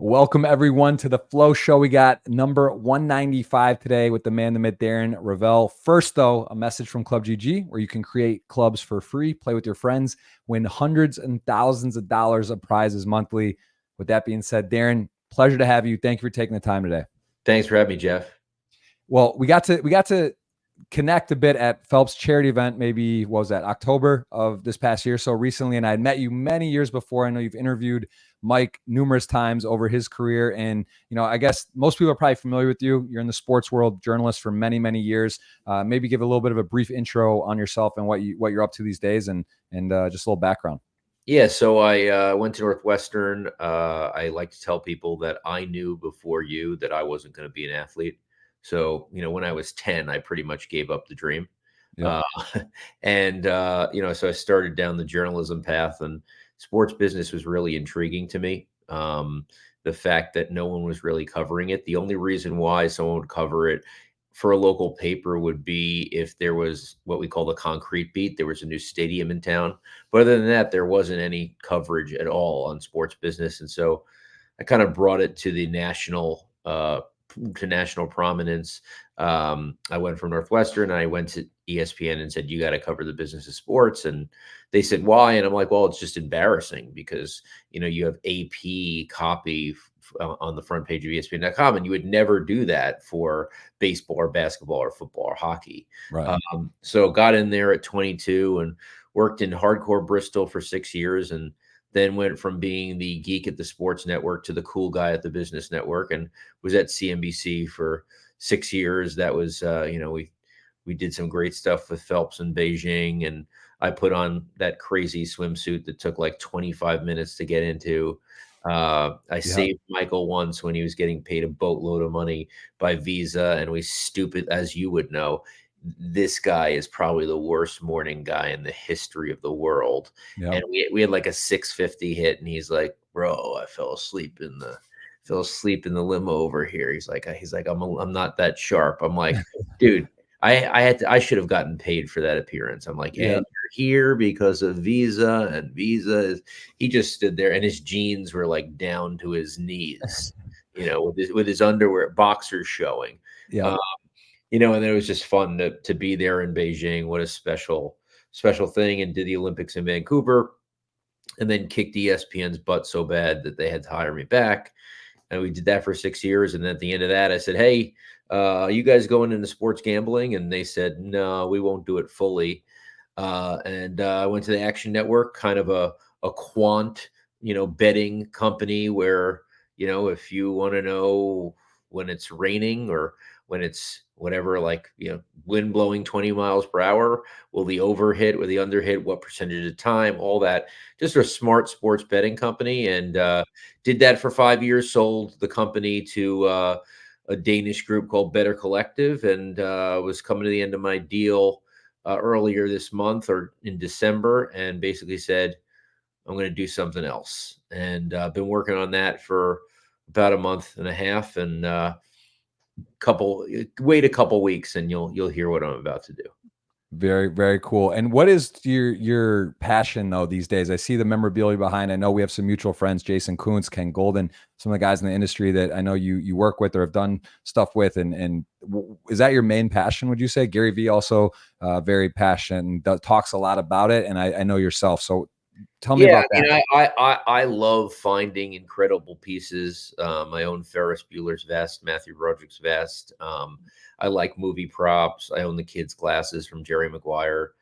Welcome everyone to the Flow Show. We got number 195 today with the man, the myth, Darren Rovell. First, though, a message from ClubGG where you can create clubs for free, play with your friends, win hundreds and thousands of dollars of prizes monthly. With that being said, Darren, pleasure to have you. Thank you for taking the time today. Thanks for having me, Jeff. Well, we got to connect a bit at Phelps charity event. Maybe what was that, October of this past year, so recently. And I had met you many years before. I know you've interviewed Mike numerous times over his career, and I guess most people are probably familiar with you. You're in the sports world, journalist for many many years. Maybe give a little bit of a brief intro on yourself and what you're up to these days, and just a little background. Yeah, so I went to Northwestern. I like to tell people that I knew before you that I wasn't going to be an athlete. So, when I was 10, I pretty much gave up the dream. Yep. And, so I started down the journalism path, and sports business was really intriguing to me. The fact that no one was really covering it. The only reason why someone would cover it for a local paper would be if there was what we call the concrete beat. There was a new stadium in town. But other than that, there wasn't any coverage at all on sports business. And so I kind of brought it to the national prominence. I went from Northwestern, and I went to ESPN and said, you got to cover the business of sports. And they said, why? And I'm like, well, it's just embarrassing because, you have AP copy on the front page of ESPN.com, and you would never do that for baseball or basketball or football or hockey. Right. So got in there at 22 and worked in hardcore Bristol for 6 years, and then went from being the geek at the sports network to the cool guy at the business network, and was at CNBC for 6 years. That was, we did some great stuff with Phelps in Beijing, and I put on that crazy swimsuit that took like 25 minutes to get into. I saved Michael once when he was getting paid a boatload of money by Visa, and we stupid, as you would know, this guy is probably the worst morning guy in the history of the world. Yep. And we had like a 650 hit, and he's like, bro, I fell asleep in the limo over here. He's like, I'm not that sharp. I'm like, dude, I should have gotten paid for that appearance. I'm like, and you're here because of Visa, and he just stood there, and his jeans were like down to his knees, with his underwear, boxers showing. Yeah. And it was just fun to be there in Beijing. What a special thing. And did the Olympics in Vancouver, and then kicked ESPN's butt so bad that they had to hire me back. And we did that for 6 years. And then at the end of that, I said, hey, you guys going into sports gambling? And they said, no, we won't do it fully. And I went to the Action Network, kind of a quant, betting company where, if you want to know when it's raining or when it's whatever, like, wind blowing 20 miles per hour, will the over hit or the under hit, what percentage of time, all that. Just a smart sports betting company. And did that for 5 years, sold the company to a Danish group called Better Collective, and was coming to the end of my deal earlier this month or in December, and basically said, I'm going to do something else. And I've been working on that for about a month and a half, and wait a couple weeks and you'll hear what I'm about to do. Very, very cool. And what is your passion though these days? I see the memorabilia behind. I know we have some mutual friends, Jason Kuntz, Ken Golden, some of the guys in the industry that I know you work with or have done stuff with. And is that your main passion, would you say? Gary Vee also very passionate and talks a lot about it. And I know yourself. So tell me about that. I love finding incredible pieces. I own Ferris Bueller's vest, Matthew Broderick's vest. I like movie props. I own the kids' glasses from Jerry Maguire.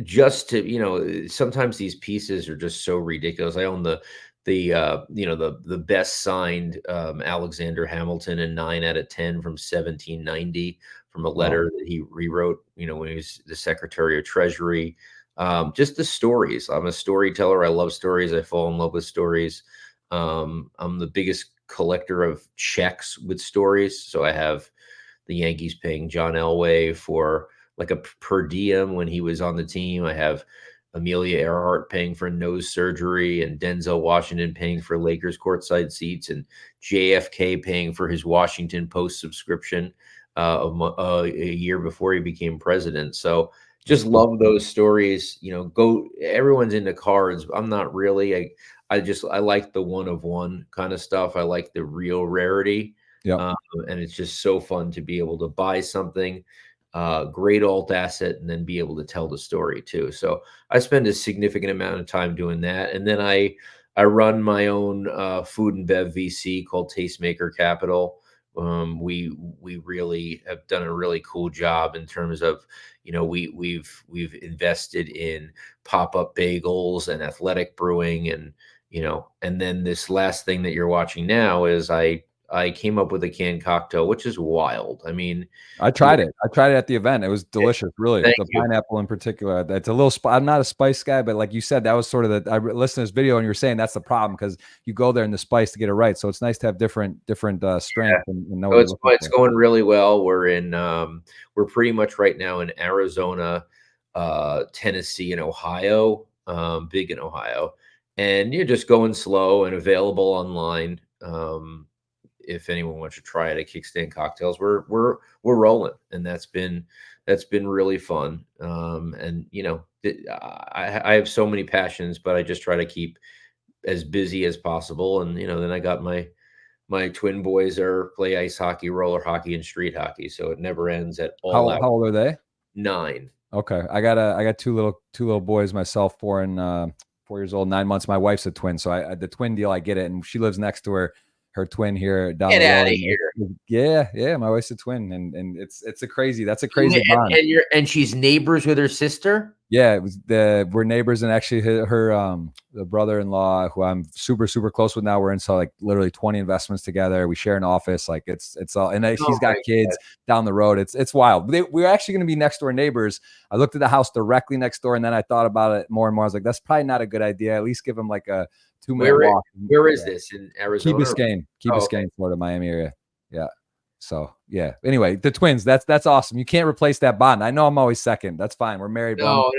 Just to, sometimes these pieces are just so ridiculous. I own the best signed Alexander Hamilton in 9 out of 10 from 1790 from a letter that he rewrote, when he was the Secretary of Treasury. Just the stories. I'm a storyteller. I love stories. I fall in love with stories. I'm the biggest collector of checks with stories. So I have the Yankees paying John Elway for like a per diem when he was on the team. I have Amelia Earhart paying for nose surgery, and Denzel Washington paying for Lakers courtside seats, and JFK paying for his Washington Post subscription a year before he became president. So just love those stories. Everyone's into cards. I'm not really. I like the one of one kind of stuff. I like the real rarity. Yep. And it's just so fun to be able to buy something, great alt asset, and then be able to tell the story too. So I spend a significant amount of time doing that. And then I run my own food and bev VC called Tastemaker Capital. We really have done a really cool job in terms of, we've invested in pop-up bagels and athletic brewing, and then this last thing that you're watching now is I came up with a canned cocktail, which is wild. I mean, I tried it. I tried it at the event. It was delicious, really. thank The you. pineapple in particular. It's a little. I'm not a spice guy, but like you said, that was sort of the. I listened to this video, and you were saying that's the problem because you go there in the spice to get it right. So it's nice to have different strength and know So what you're looking it's for. going really well. We're pretty much right now in Arizona, Tennessee, and Ohio. Big in Ohio, and you're just going slow and available online. If anyone wants to try it at Kickstand Cocktails, we're rolling, and that's been really fun. And I have so many passions, but I just try to keep as busy as possible. And then I got my twin boys play ice hockey, roller hockey, and street hockey, so it never ends at all out. How old are they? 9. Okay, I got two little boys myself, 4 years old, 9 months. My wife's a twin, so the twin deal, I get it, and she lives next to her twin here down Get the out road. of here! Yeah, my wife's a twin, and that's a crazy bond. And she's neighbors with her sister. Yeah, we're neighbors, and actually her the brother-in-law who I'm super super close with now. We're into like literally 20 investments together. We share an office. Like it's all, and she's got kids down the road. It's wild. We're actually going to be next door neighbors. I looked at the house directly next door, and then I thought about it more and more. I was like, that's probably not a good idea. At least give them like a 2-minute walk. Where is this, in Arizona? Key Biscayne, Florida, Miami area. Yeah. So yeah. Anyway, the twins. That's awesome. You can't replace that bond. I know I'm always second. That's fine. We're married. No,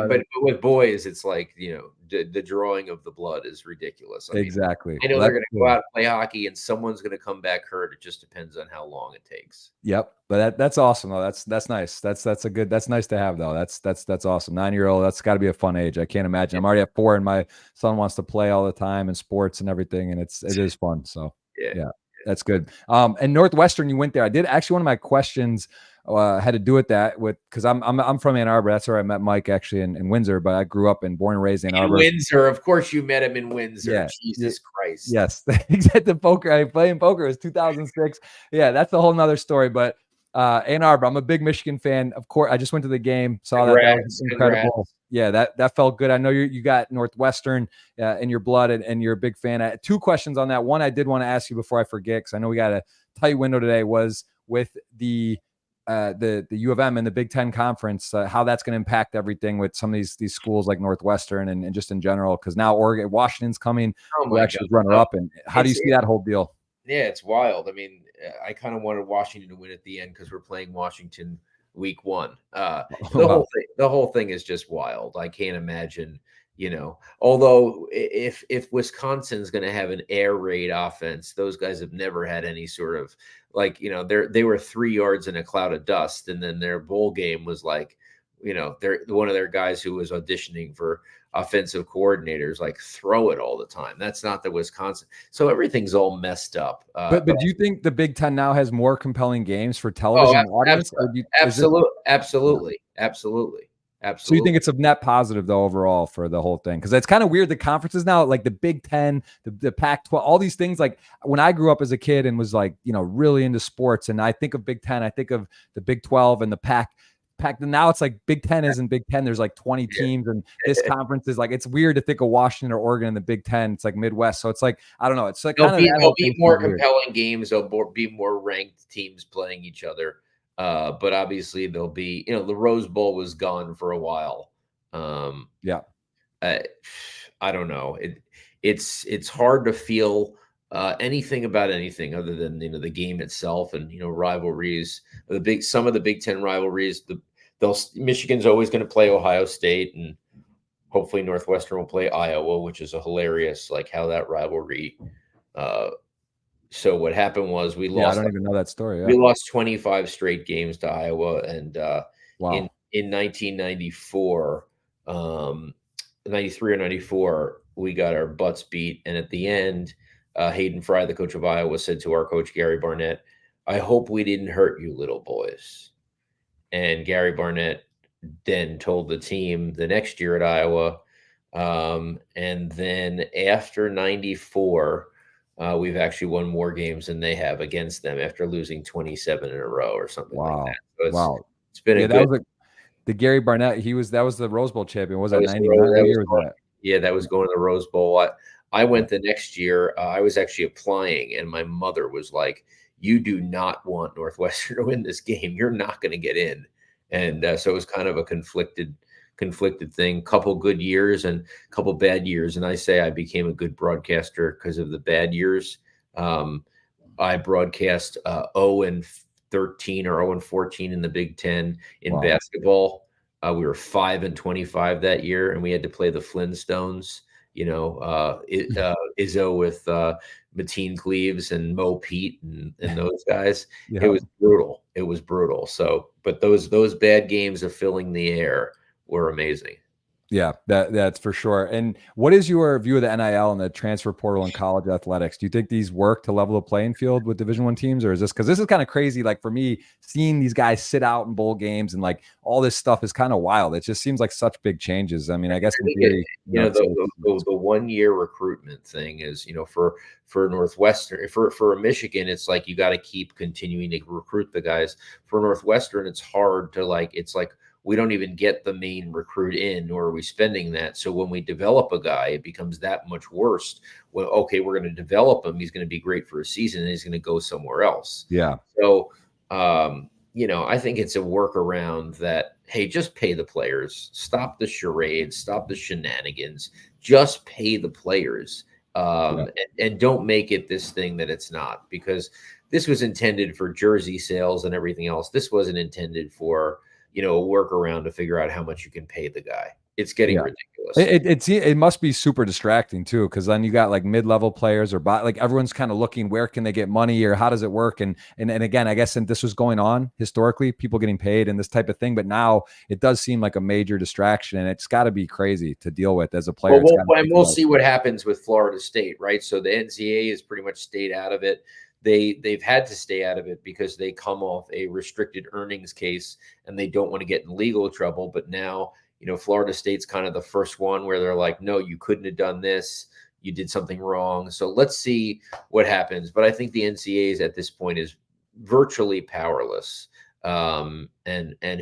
but with boys, it's like the drawing of the blood is ridiculous. Exactly. I know they're going to go out and play hockey, and someone's going to come back hurt. It just depends on how long it takes. Yep. But that's awesome though. That's nice. That's nice to have though. That's awesome. 9-year-old. That's got to be a fun age. I can't imagine. I'm already at 4, and my son wants to play all the time and sports and everything, and it is fun. So yeah. That's good. And Northwestern, you went there. I did actually, one of my questions had to do with that because I'm from Ann Arbor. That's where I met Mike actually in Windsor, but I grew up and born and raised in Ann Arbor. Windsor, of course you met him in Windsor. Yeah. Jesus Christ. Yes. The poker. I played poker. It was 2006. Yeah, that's a whole nother story. But Ann Arbor, I'm a big Michigan fan. Of course, I just went to the game, saw that was incredible. Congrats. Yeah, that felt good. I know you got Northwestern in your blood, and you're a big fan. I had 2 questions on that. One I did want to ask you before I forget, because I know we got a tight window today, was with the U of M and the Big Ten Conference, how that's going to impact everything with some of these schools like Northwestern and just in general, because now Washington's coming, we're actually runner up. And how do you see that whole deal? Yeah, it's wild. I mean, I kind of wanted Washington to win at the end because we're playing Washington week 1. The whole thing is just wild. I can't imagine, although if Wisconsin's going to have an air raid offense, those guys have never had any sort of they were 3 yards in a cloud of dust, and then their bowl game was like, they're one of their guys who was auditioning for offensive coordinators, like, throw it all the time. That's not the Wisconsin. So everything's all messed up. But do you think the Big Ten now has more compelling games for television audience? Absolutely. So you think it's a net positive though overall for the whole thing? Because it's kind of weird. The conferences now, like the Big Ten, the Pac-12, all these things. Like when I grew up as a kid and was like, really into sports, and I think of Big Ten, I think of the Big 12 and the Pac. Now it's like Big Ten isn't Big Ten. There's like 20 teams, and this conference is like, it's weird to think of Washington or Oregon in the Big Ten. It's like Midwest. So it's like, I don't know. It's like there'll be more compelling games. There'll be more ranked teams playing each other. But obviously there'll be, the Rose Bowl was gone for a while. Yeah. I don't know. It's hard to feel anything about anything other than, the game itself and, rivalries. Some of the Big Ten rivalries, Michigan's always going to play Ohio State, and hopefully Northwestern will play Iowa, which is a hilarious, like, how that rivalry. So what happened was we lost. I don't even know that story. Yeah. We lost 25 straight games to Iowa, and wow. in 1994, 93 or 94, we got our butts beat. And at the end, Hayden Fry, the coach of Iowa, said to our coach, Gary Barnett, "I hope we didn't hurt you little boys." And Gary Barnett then told the team the next year at Iowa. And then after 94, we've actually won more games than they have against them after losing 27 in a row or something like Wow. that. So Wow. it's been a Yeah, that good. was the Gary Barnett. That was the Rose Bowl champion. Was That that was 99? What year was going, that? yeah, that was going to the Rose Bowl. I went the next year. I was actually applying, and my mother was like, "You do not want Northwestern to win this game. You're not going to get in." And so it was kind of a conflicted thing. Couple good years and a couple bad years. And I say I became a good broadcaster because of the bad years. I broadcast 0 and 13 or 0 and 14 in the Big Ten in basketball. We were 5 and 25 that year, and we had to play the Flintstones. Izzo with Mateen Cleaves and Mo Pete and those guys. Yeah. It was brutal. It was brutal. So, but those bad games of filling the air were amazing. Yeah, that's for sure. And what is your view of the NIL and the transfer portal in college athletics? Do you think these work to level the playing field with Division I teams, or is this because this is kind of crazy? Like for me, seeing these guys sit out in bowl games and like all this stuff is kind of wild. It just seems like such big changes. I mean, I guess in theory, the 1 year recruitment thing is, for Northwestern, for a Michigan, it's like you got to keep continuing to recruit the guys. For Northwestern, it's hard to it's like we don't even get the main recruit in, nor are we spending that. So when we develop a guy, it becomes that much worse. Well, okay, we're going to develop him. He's going to be great for a season, and he's going to go somewhere else. Yeah. So, I think it's a workaround that, hey, just pay the players. Stop the charades. Stop the shenanigans. Just pay the players. And don't make it this thing that it's not, because this was intended for jersey sales and everything else. This wasn't intended for a workaround to figure out how much you can pay the guy. It's getting ridiculous. It must be super distracting too, because then you got like mid-level players or like everyone's kind of looking where can they get money or how does it work, and again, I guess, and this was going on historically, people getting paid and this type of thing, but now it does seem like a major distraction, and it's got to be crazy to deal with as a player. We'll see what happens with Florida State, right? So the NCAA has pretty much stayed out of it. They've had to stay out of it because they come off a restricted earnings case and they don't want to get in legal trouble. But now, Florida State's kind of the first one where they're like, no, you couldn't have done this. You did something wrong. So let's see what happens. But I think the NCAA at this point is virtually powerless. And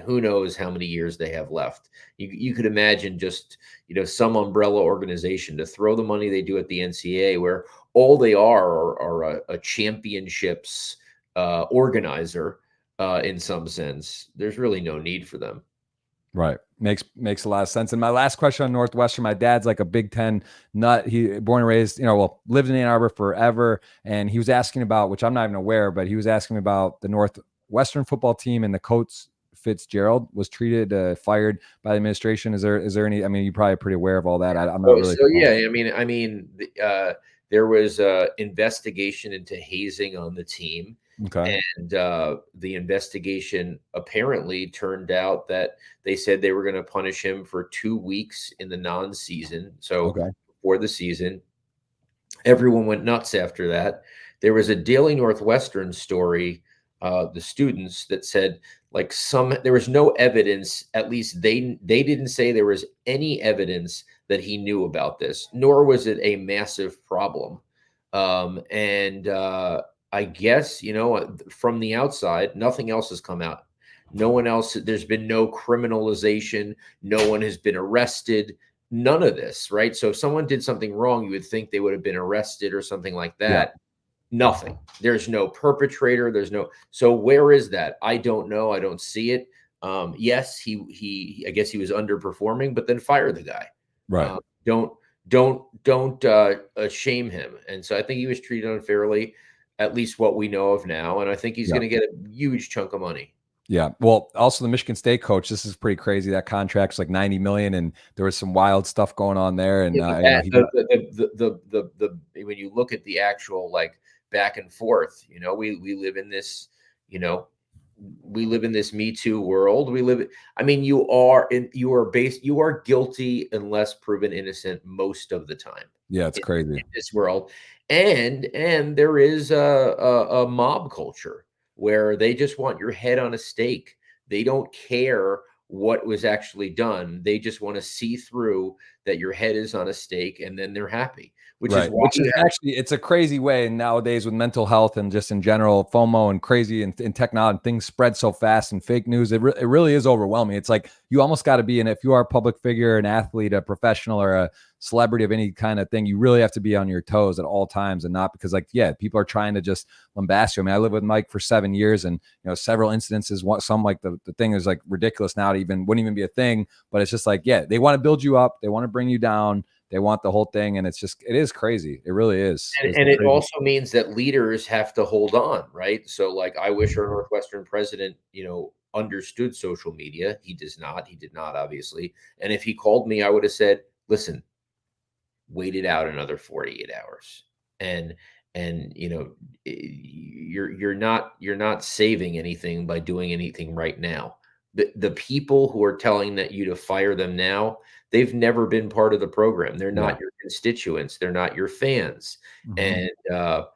who knows how many years they have left. You could imagine just, some umbrella organization to throw the money they do at the NCAA, where all they are a championships organizer in some sense. There's really no need for them. Right. Makes a lot of sense. And my last question on Northwestern, my dad's like a Big Ten nut. He born and raised, lived in Ann Arbor forever. And he was asking about, which I'm not even aware, but he was asking me about the Northwestern football team and the coach Fitzgerald was fired by the administration. Is there any, I mean, you're probably pretty aware of all that. I'm not really. So yeah, I mean, there was a investigation into hazing on the team. Okay. And the investigation apparently turned out that they said they were going to punish him for 2 weeks in the non-season. So before the season, everyone went nuts after that. There was a Daily Northwestern story, the students, that said there was no evidence, at least they didn't say there was any evidence that he knew about this, nor was it a massive problem. I guess, from the outside, nothing else has come out. No one else, there's been no criminalization. No one has been arrested. None of this, right? So if someone did something wrong, you would think they would have been arrested or something like that. Yeah. Nothing. There's no perpetrator. So where is that? I don't know. I don't see it. Yes, I guess he was underperforming, but then fire the guy. Right. Don't shame him. And so I think he was treated unfairly, at least what we know of now. And I think he's going to get a huge chunk of money. Yeah. Well, also the Michigan State coach, this is pretty crazy. That contract's like $90 million, and there was some wild stuff going on there. And when you look at the actual back and forth, we live in this, we live in this Me Too world. I mean, you are guilty unless proven innocent most of the time Yeah, it's crazy. in this world. And there is a mob culture where they just want your head on a stake. They don't care what was actually done. They just want to see through that your head is on a stake, and then they're happy, which is Right. why Which is actually, it's a crazy way nowadays with mental health and just in general, FOMO and crazy and technology, things spread so fast and fake news. It really is overwhelming. It's like you almost got to be in, if you are a public figure, an athlete, a professional, or a celebrity of any kind of thing, you really have to be on your toes at all times, and not because, like, yeah, people are trying to just lambast you. I mean, I lived with Mike for 7 years, and several incidences. Some, like the thing is like ridiculous now to even wouldn't even be a thing, but it's just like, yeah, they want to build you up, they want to bring you down. They want the whole thing, and it is crazy. It really is. and it also means that leaders have to hold on, right? So, like, I wish our Northwestern president, understood social media. He does not. He did not, obviously. And if he called me, I would have said, "Listen, wait it out another 48 hours." And you're not saving anything by doing anything right now. The people who are telling that you to fire them now, they've never been part of the program. They're not your constituents. They're not your fans. And so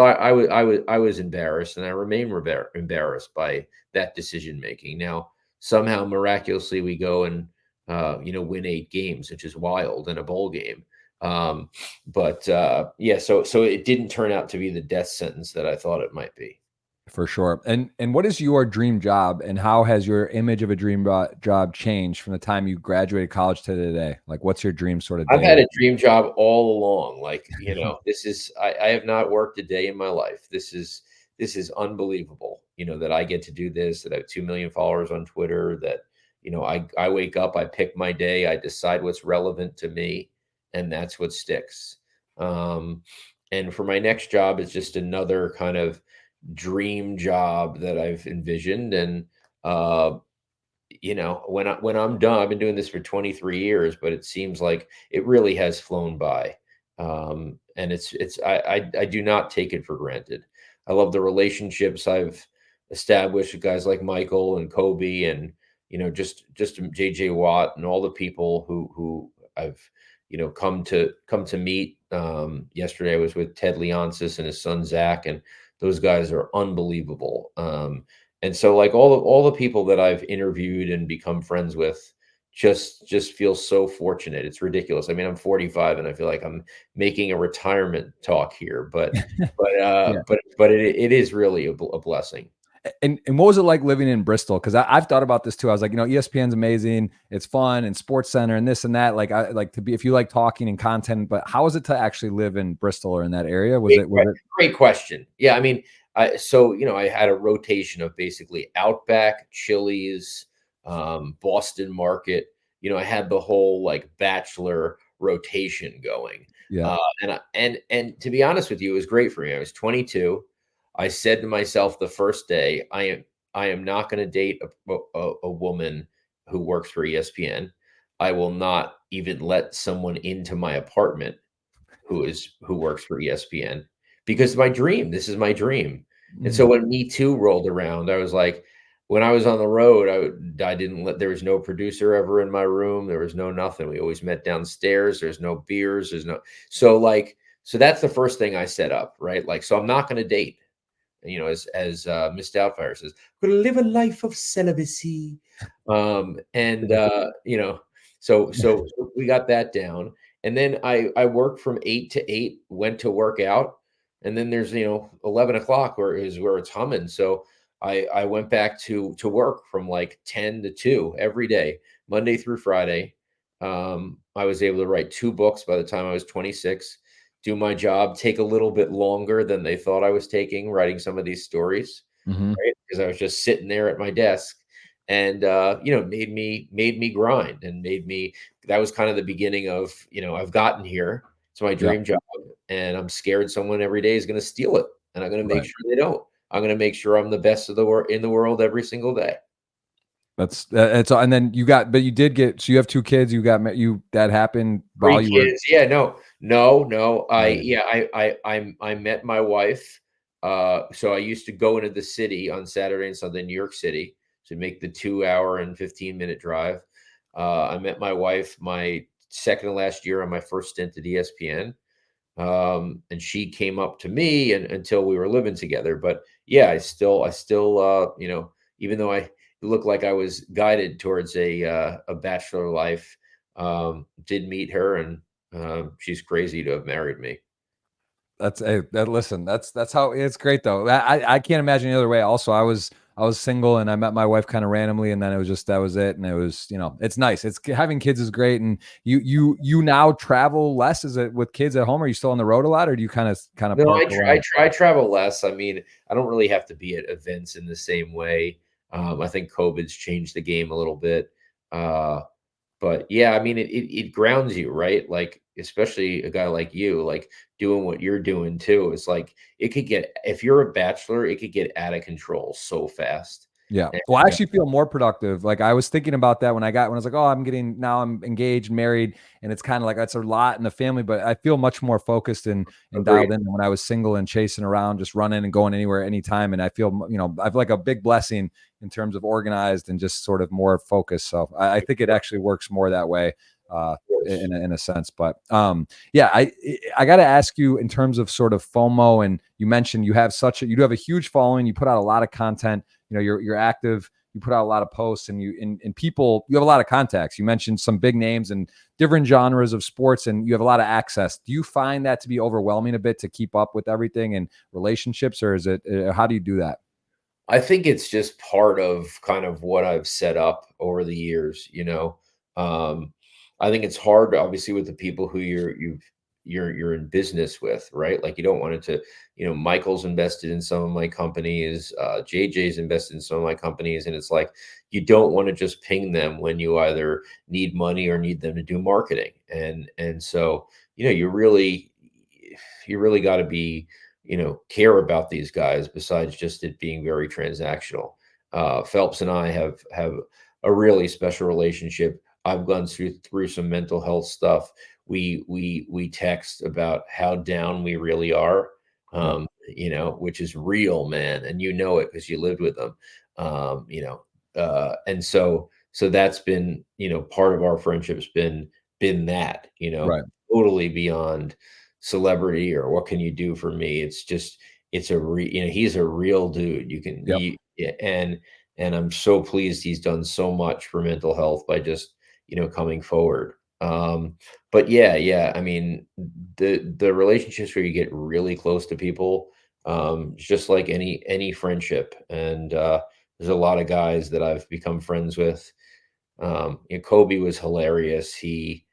I was embarrassed, and I remain embarrassed by that decision making. Now, somehow miraculously we go and win 8 games, which is wild, in a bowl game. But yeah, so it didn't turn out to be the death sentence that I thought it might be. For sure. And what is your dream job, and how has your image of a dream job changed from the time you graduated college to today? Like, what's your dream sort of I've day? had a dream job all along. Like, this is, I have not worked a day in my life. This is unbelievable, that I get to do this, that I have 2 million followers on Twitter, that, I wake up, I pick my day, I decide what's relevant to me, and that's what sticks. And for my next job, it's just another kind of dream job that I've envisioned. And, when I'm done, I've been doing this for 23 years, but it seems like it really has flown by. And I do not take it for granted. I love the relationships I've established with guys like Michael and Kobe, and just JJ Watt, and all the people who I've come to meet. Yesterday I was with Ted Leonsis and his son Zach, and those guys are unbelievable. And so, like, all the people that I've interviewed and become friends with, just feel so fortunate. It's ridiculous. I mean, I'm 45 and I feel like I'm making a retirement talk here, but Yeah. it is really a blessing. And what was it like living in Bristol? Because I've thought about this too. I was like, ESPN's amazing, it's fun, and Sports Center and this and that. Like, I like to be, if you like talking and content, but how is it to actually live in Bristol or in that area? Was it Great question. Yeah, I mean, I had a rotation of basically Outback, Chili's, Boston Market. I had the whole, like, bachelor rotation going. Yeah. And to be honest with you, it was great for me. I was 22. I said to myself the first day, I am not going to date a woman who works for ESPN. I will not even let someone into my apartment who works for ESPN, because this is my dream. And so when Me Too rolled around, I was like, when I was on the road, I didn't let, there was no producer ever in my room. There was no nothing. We always met downstairs. There's no beers. So that's the first thing I set up, right? Like, so I'm not going to date, as Miss Doubtfire says, I'm going to live a life of celibacy. And so we got that down. And then I worked from 8 to 8, went to work out. And then there's, 11 o'clock where it's humming. So I went back to work from like 10 to 2 every day, Monday through Friday. I was able to write 2 books by the time I was 26, do my job, take a little bit longer than they thought I was taking, writing some of these stories, right? Because I was just sitting there at my desk, and made me grind, and that was kind of the beginning of, I've gotten here. It's my dream job, and I'm scared someone every day is going to steal it, and I'm going to make sure they don't. I'm going to make sure I'm the best in the world every single day. That's all. And then but you did get, so you have 2 kids. That happened while 3 you kids. Yeah, no. Right. I met my wife So I used to go into the city on Saturday and Sunday, New York City, to make the 2 hour and 15-minute drive. I met my wife my second to last year on my first stint at ESPN. And she came up to me and until we were living together. But yeah, I still, even though I looked like I was guided towards a bachelor life, did meet her, and she's crazy to have married me. That's a that listen, that's how it's great though. I can't imagine the other way. Also, I was single and I met my wife kind of randomly, and then it was just that was it. And it was, it's nice. It's having kids is great. And you now travel less, is it with kids at home? Are you still on the road a lot, or do you kind of No, park I around? try travel less. I mean, I don't really have to be at events in the same way. I think COVID's changed the game a little bit. Uh, But yeah, I mean, it grounds you, right? Like, especially a guy like you, like doing what you're doing too. It's like it could get, if you're a bachelor, it could get out of control so fast. Yeah. And Well, I actually feel more productive. Like I was thinking about that when I was like, oh, now I'm engaged, married, and it's kind of like that's a lot in the family, but I feel much more focused and agreed. dialed in than when I was single and chasing around, just running and going anywhere, anytime. And I feel, I've like a big blessing in terms of organized and just sort of more focused. So I think it actually works more that way. Of course. In a sense, but yeah, I got to ask you in terms of sort of FOMO, and you mentioned you do have a huge following, you put out a lot of content, you're active, you put out a lot of posts, and and people, you have a lot of contacts. You mentioned some big names and different genres of sports, and you have a lot of access. Do you find that to be overwhelming a bit to keep up with everything and relationships, or is it how do you do that? I think it's just part of kind of what I've set up over the years. Um, I think it's hard, obviously, with the people who you're in business with, right? Like you don't want it to, Michael's invested in some of my companies, JJ's invested in some of my companies, and it's like you don't want to just ping them when you either need money or need them to do marketing. And so, you really got to be care about these guys besides just it being very transactional. Phelps and I have a really special relationship. I've gone through some mental health stuff. We text about how down we really are, Yep. which is real, man, and you know it because you lived with them. And so that's been part of our friendship's been that Right. totally beyond celebrity or what can you do for me. It's just he's a real dude. Yep. Yeah, and I'm so pleased he's done so much for mental health by just coming forward. But yeah, I mean, the relationships where you get really close to people, it's just like any friendship. And there's a lot of guys that I've become friends with. Kobe was hilarious. The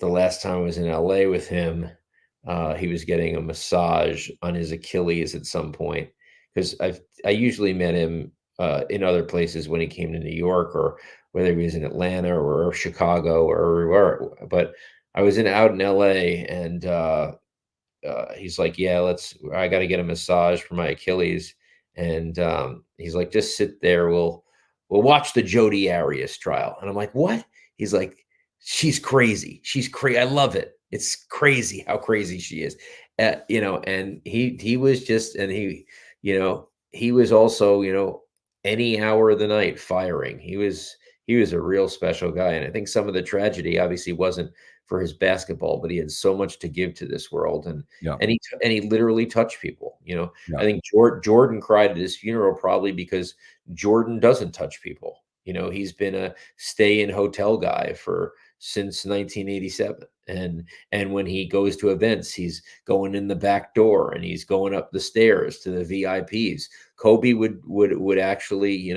last time I was in LA with him, he was getting a massage on his Achilles at some point because I usually met him in other places when he came to New York, or whether he was in Atlanta or Chicago or where. But I was out in LA, and he's like, "Yeah, I got to get a massage for my Achilles," and he's like, "Just sit there. We'll watch the Jodi Arias trial." And I'm like, "What?" He's like, "She's crazy. She's crazy. I love it. It's crazy how crazy she is." And he was just, and he was also, any hour of the night firing. He was a real special guy, and I think some of the tragedy obviously wasn't for his basketball, but he had so much to give to this world, and Yeah. and he literally touched people. Yeah. I think Jordan cried at his funeral probably because Jordan doesn't touch people. He's been a stay in hotel guy for since 1987, and when he goes to events, he's going in the back door and he's going up the stairs to the VIPs. Kobe would actually,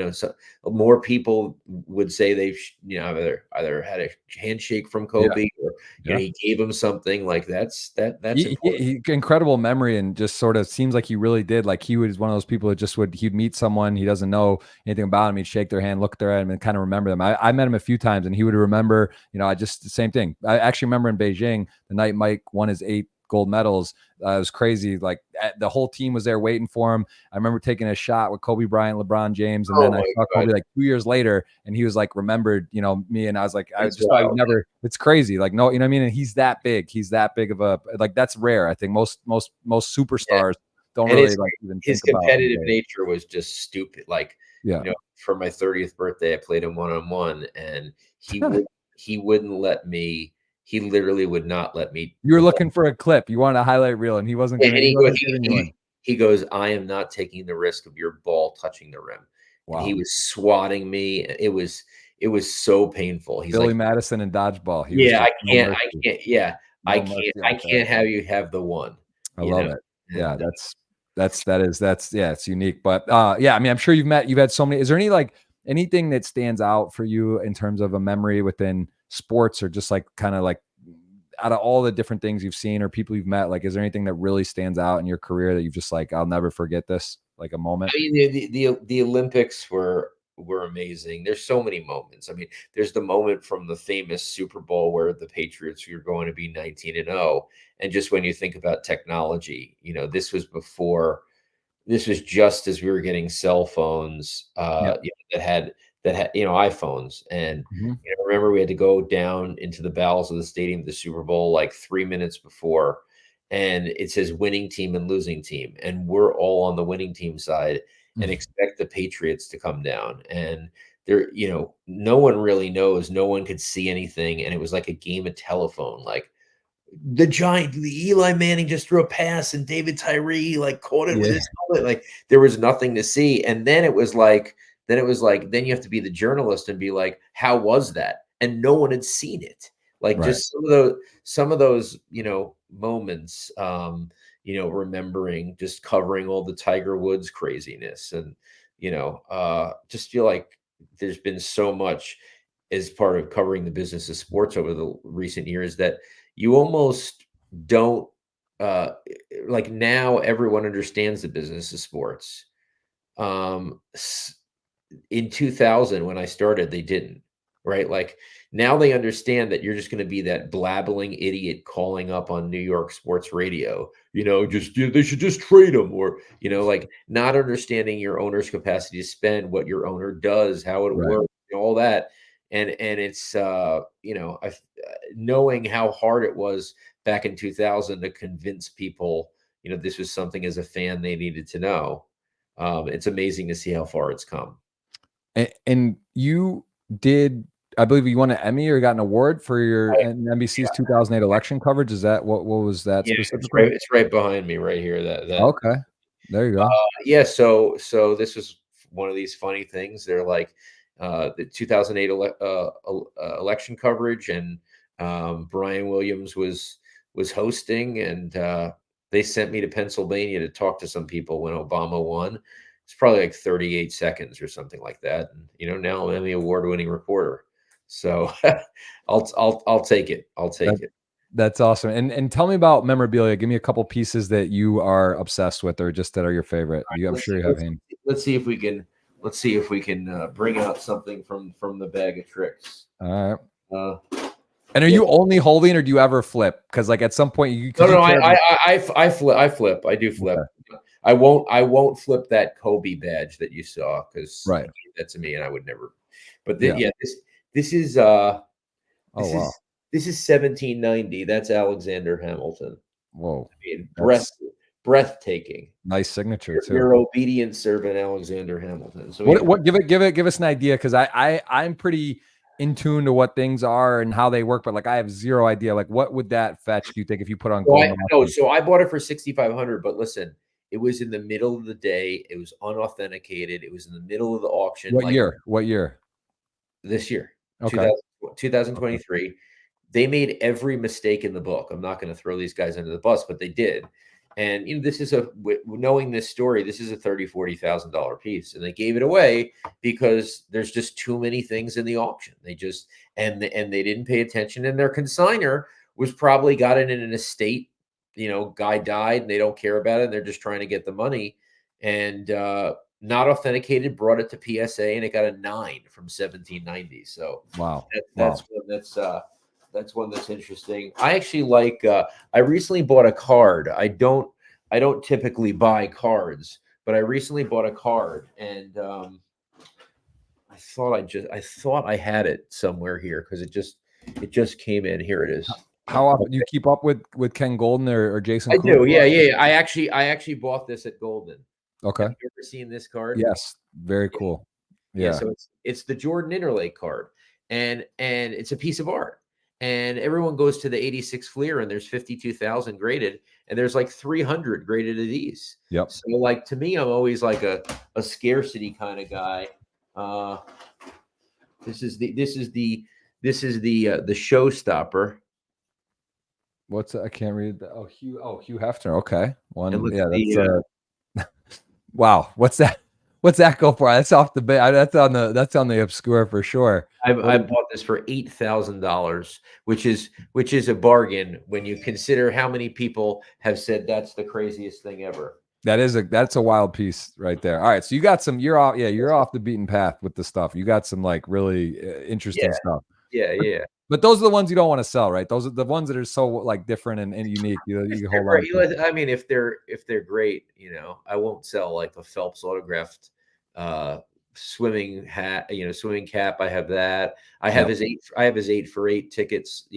more people would say they've either had a handshake from Yeah. Kobe, or Yeah. he gave him something. Like that's important. Incredible memory, and just sort of seems like he really did. Like he was one of those people that he'd meet someone he doesn't know anything about him, he'd shake their hand, look at him, and kind of remember them. I met him a few times, and he would remember. I just the same thing. I actually remember in Beijing the night Mike won his 8 gold medals. It was crazy. Like the whole team was there waiting for him. I remember taking a shot with Kobe Bryant, LeBron James, and Oh then I my saw God, Kobe like 2 years later, and he was like remembered, me, and I was like, I that's just thought you wild. never. It's crazy. Like no, you know what I mean. And he's that big. He's that big of a, like, that's rare. I think most Yeah. superstars don't And really like even his think about competitive NBA. nature was just stupid. Like, Yeah. for my 30th birthday, I played him one-on-one, and he wouldn't let me. He literally would not let me. You were The ball. looking for a clip. You wanted a highlight reel, and he wasn't And gonna. He he goes, wasn't giving you one. he goes, I am not taking the risk of your ball touching the rim. And he Wow. was swatting me. It was so painful. He's Billy like, Madison and dodgeball. He was yeah, just no mercy. yeah, No mercy I out there. can't have you have the one, I love it. Yeah, and that's yeah, it's unique. But yeah, I mean, I'm sure you've had so many. Is there any like anything that stands out for you in terms of a memory within sports, or just like kind of like out of all the different things you've seen or people you've met, like is there anything that really stands out in your career that you've just like, I'll never forget this, like a moment? I mean, the Olympics were amazing. There's so many moments. I mean, there's the moment from the famous Super Bowl where the Patriots were going to be 19-0, and just when you think about technology, this was just as we were getting cell phones, Yeah. that had iPhones, and Mhm. remember we had to go down into the bowels of the stadium of the Super Bowl like 3 minutes before, and it says winning team and losing team, and we're all on the winning team side, and expect the Patriots to come down, and there, no one really knows, no one could see anything, and it was like a game of telephone, like the Eli Manning just threw a pass and David Tyree like caught it with Yeah. his helmet. Like there was nothing to see. And then you have to be the journalist and be like, how was that? And no one had seen it. Like Right. just some of those, moments, remembering just covering all the Tiger Woods craziness, and just feel like there's been so much as part of covering the business of sports over the recent years that you almost don't like. Now everyone understands the business of sports. um in 2000 when I started, they didn't, right? Like now they understand that you're just going to be that blabbling idiot calling up on New York sports radio, they should just trade them, or like not understanding your owner's capacity to spend, what your owner does, how it Right. works, all that. And it's knowing how hard it was back in 2000 to convince people this was something as a fan they needed to know. It's amazing to see how far it's come. And you did, I believe you won an Emmy or got an award for your Right. NBC's 2008 election coverage. Is that what was that Yeah, it's specifically? right behind me right here. Okay. There you go. Yeah, so this was one of these funny things. They're like the 2008 election coverage, and Brian Williams was hosting, and they sent me to Pennsylvania to talk to some people when Obama won. It's probably like 38 seconds or something like that. And now I'm Emmy award-winning reporter. So I'll take it. I'll That take it. that's awesome. And tell me about memorabilia. Give me a couple pieces that you are obsessed with or just that are your favorite. I'm Let's sure see. you have Haynes. Let's see if we can bring out something from the bag of tricks. All right. Uh, And are yeah. you only holding or do you ever flip? Because like at some point you No, because you care about I flip. I flip. I do flip. okay. I won't flip that Kobe badge that you saw, because he Right. gave that to me and I would never. But Yeah. yeah, this is Oh this wow. is this is 1790. That's Alexander Hamilton. Whoa. I mean, That's breathtaking. nice signature too. Your obedient servant, Alexander Hamilton. So yeah. What give us an idea because I'm pretty in tune to what things are and how they work, but like I have zero idea. Like what would that fetch, do you think, if you put on So gold I no, mountain? so I bought it for 6,500, but listen, it was in the middle of the day. It was unauthenticated. It was in the middle of the auction, What like year? What year? this year, Okay. 2000, Okay. 2023. They made every mistake in the book. I'm not going to throw these guys under the bus, but they did. And this is knowing this story, this is a $30,000-$40,000 piece, and they gave it away because there's just too many things in the auction. They just and they didn't pay attention, and their consigner was probably got it in an estate. Guy died, and they don't care about it. And they're just trying to get the money, and not authenticated. Brought it to PSA, and it got a 9 from 1790. So Wow. that's Wow. one that's one that's interesting. I actually like. I recently bought a card. I don't typically buy cards, but I recently bought a card, and I thought I had it somewhere here because it just came in. Here it is. How often do you keep up with Ken Golden or Jason I Kuntz? do. Yeah. I actually bought this at Golden. Okay. Have you ever seen this card? Yes. Very Yeah. cool. Yeah, Yeah. so it's the Jordan Interlake card, and it's a piece of art. And everyone goes to the 86 Fleer, and there's 52,000 graded, and there's like 300 graded of these. Yep. So like to me, I'm always like a scarcity kind of guy. This is the showstopper. What's I can't read that. Hugh Hefner. Okay. And look Yeah, at that's the wow. What's that? What's that go for? That's off the bat. That's on the obscure for sure. I bought this for $8,000, which is a bargain when you consider how many people have said that's the craziest thing ever. That's a wild piece right there. All right, so you got some. You're off. Yeah, you're off the beaten path with the stuff. You got some like really interesting stuff. Yeah. But those are the ones you don't want to sell, right? Those are the ones that are so like different and unique. You can hold on to. I mean, if they're great, I won't sell like a Phelps autographed swimming hat, swimming cap. I have that. I have his 8 for 8 tickets,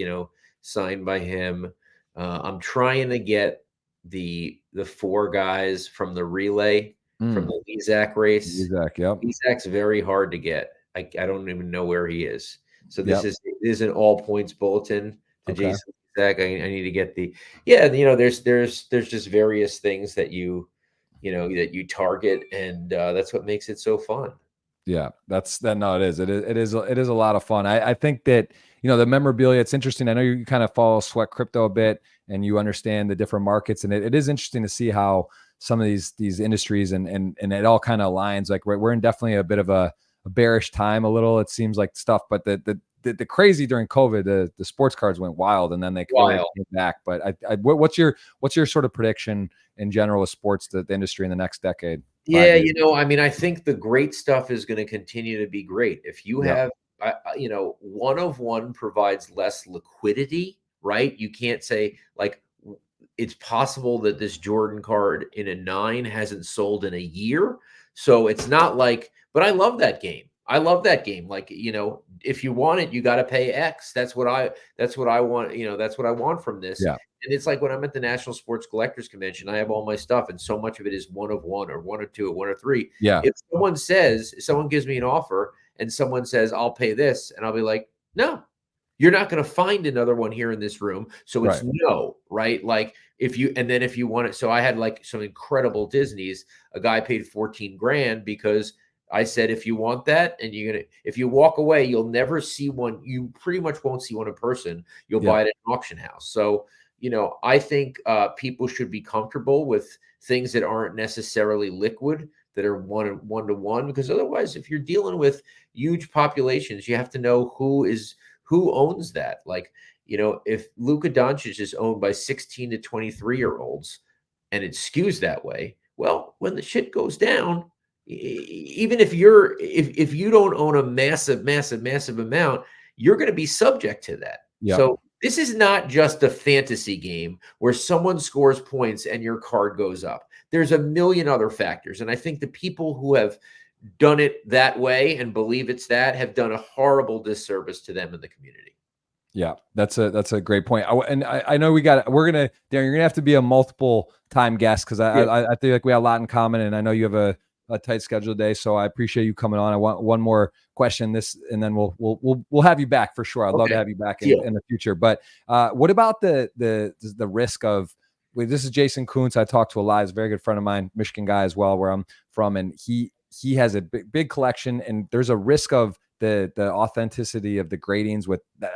signed by him. I'm trying to get the 4 guys from the relay from the Lezak race. Lezak's very hard to get. I don't even know where he is. So this is an all points bulletin to Jason Lezak. I need to get there's just various things that you target, and that's what makes it so fun. Yeah, no, it is. It is a lot of fun. I think that, the memorabilia, it's interesting. I know you kind of follow Sweat Crypto a bit and you understand the different markets, and it is interesting to see how some of these industries and it all kind of aligns. Like we're in definitely a bit of a bearish time a little, it seems like stuff, but the crazy during COVID, the sports cards went wild and then they came back. But what's your sort of prediction in general with sports, the industry in the next decade? Yeah, I mean, I think the great stuff is going to continue to be great. If you have, one of one provides less liquidity, right? You can't say like it's possible that this Jordan card in a 9 hasn't sold in a year. So it's not like, but I love that game. I love that game. Like, if you want it, you got to pay X. That's what I want. That's what I want from this. Yeah. And it's like when I'm at the National Sports Collectors Convention, I have all my stuff, and so much of it is 1 of 1 or 1 of 2 or 1 of 3. Yeah. If someone gives me an offer and someone says, I'll pay this, and I'll be like, no, you're not going to find another one here in this room. So it's no, right? Like if you want it. So I had like some incredible Disneys. A guy paid 14 grand because I said, if you want that, and if you walk away, you'll never see one. You pretty much won't see one in person. You'll buy it at an auction house. So, I think people should be comfortable with things that aren't necessarily liquid, that are one to one, because otherwise, if you're dealing with huge populations, you have to know who owns that. Like, if Luka Doncic is owned by 16 to 23-year-olds and it skews that way, well, when the shit goes down, even if you don't own a massive amount, you're going to be subject to that. So this is not just a fantasy game where someone scores points and your card goes up. There's a million other factors. And I think the people who have done it that way and believe it's that have done a horrible disservice to them in the community. Yeah, that's a great point. I know Darren, you're gonna have to be a multiple time guest, because I feel like we have a lot in common, and I know you have a tight schedule today, so I appreciate you coming on. I want one more question, and then we'll have you back for sure. I'd love to have you back in the future. But what about the risk of? This is Jason Kuntz. I talked to a lot. He's a very good friend of mine, Michigan guy as well, where I'm from, and he has a big collection, and there's a risk of the authenticity of the gradings.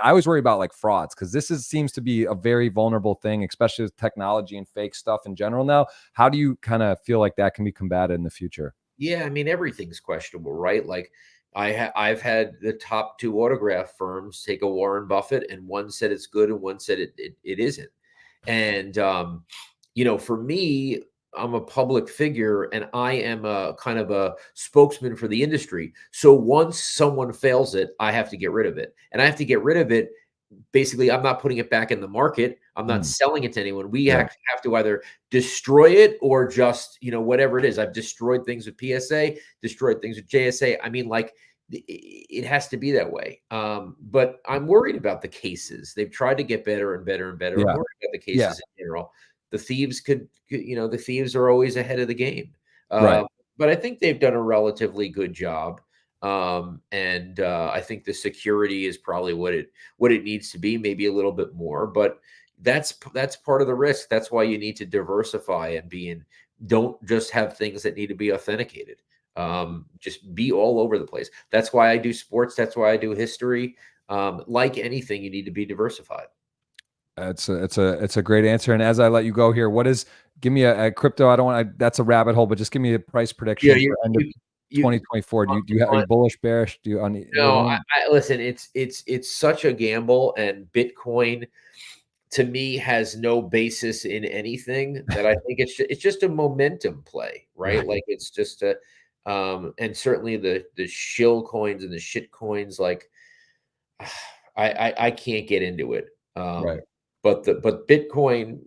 I always worry about like frauds, because seems to be a very vulnerable thing, especially with technology and fake stuff in general now. How do you kind of feel like that can be combated in the future? Yeah, I mean, everything's questionable, right? Like I've had the top 2 autograph firms take a Warren Buffett, and one said it's good and one said it isn't. And for me, I'm a public figure, and I am a kind of a spokesman for the industry. So once someone fails it, I have to get rid of it. And I have to get rid of it. Basically, I'm not putting it back in the market. I'm not selling it to anyone. We have to either destroy it or just, whatever it is. I've destroyed things with PSA, destroyed things with JSA. I mean, like, it has to be that way. But I'm worried about the cases. They've tried to get better and better and better. I'm Yeah. worried about the Yeah. cases in general. The thieves the thieves are always ahead of the game. Right. But I think they've done a relatively good job. And I think the security is probably what it needs to be, maybe a little bit more. But that's part of the risk. That's why you need to diversify and don't just have things that need to be authenticated. Just be all over the place. That's why I do sports. That's why I do history. Like anything, you need to be diversified. It's a great answer. And as I let you go here, give me a crypto. I don't want that's a rabbit hole, but just give me a price prediction for end of 2024. Are you bullish, bearish? Do you on No, I listen, it's such a gamble, and Bitcoin to me has no basis in anything that I think it's just a momentum play, right? Like it's just and certainly the shill coins and the shit coins, like I can't get into it. Right. But Bitcoin,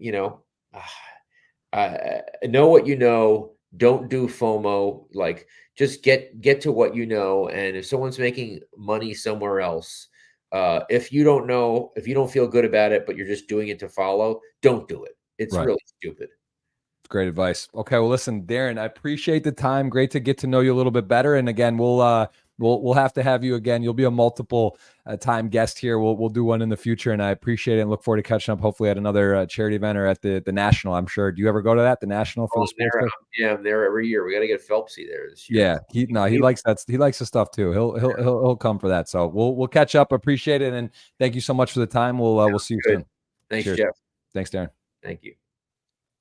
know what you know. Don't do FOMO. Like just get to what you know. And if someone's making money somewhere else, if you don't feel good about it, but you're just doing it to follow, don't do it. It's Right. really stupid. Great advice. Okay, well, listen, Darren, I appreciate the time. Great to get to know you a little bit better. And again, we'll have to have you again. You'll be a multiple time guest here. We'll do one in the future, and I appreciate it and look forward to catching up. Hopefully, at another charity event or at the national. I'm sure. Do you ever go to that? The national for the sports? Yeah, I'm there every year. We got to get Phelpsy there this Yeah, year. he likes that. He likes the stuff too. He'll come for that. So we'll catch up. Appreciate it, and thank you so much for the time. We'll see you soon. Thanks, Cheers. Jeff. Thanks, Darren. Thank you.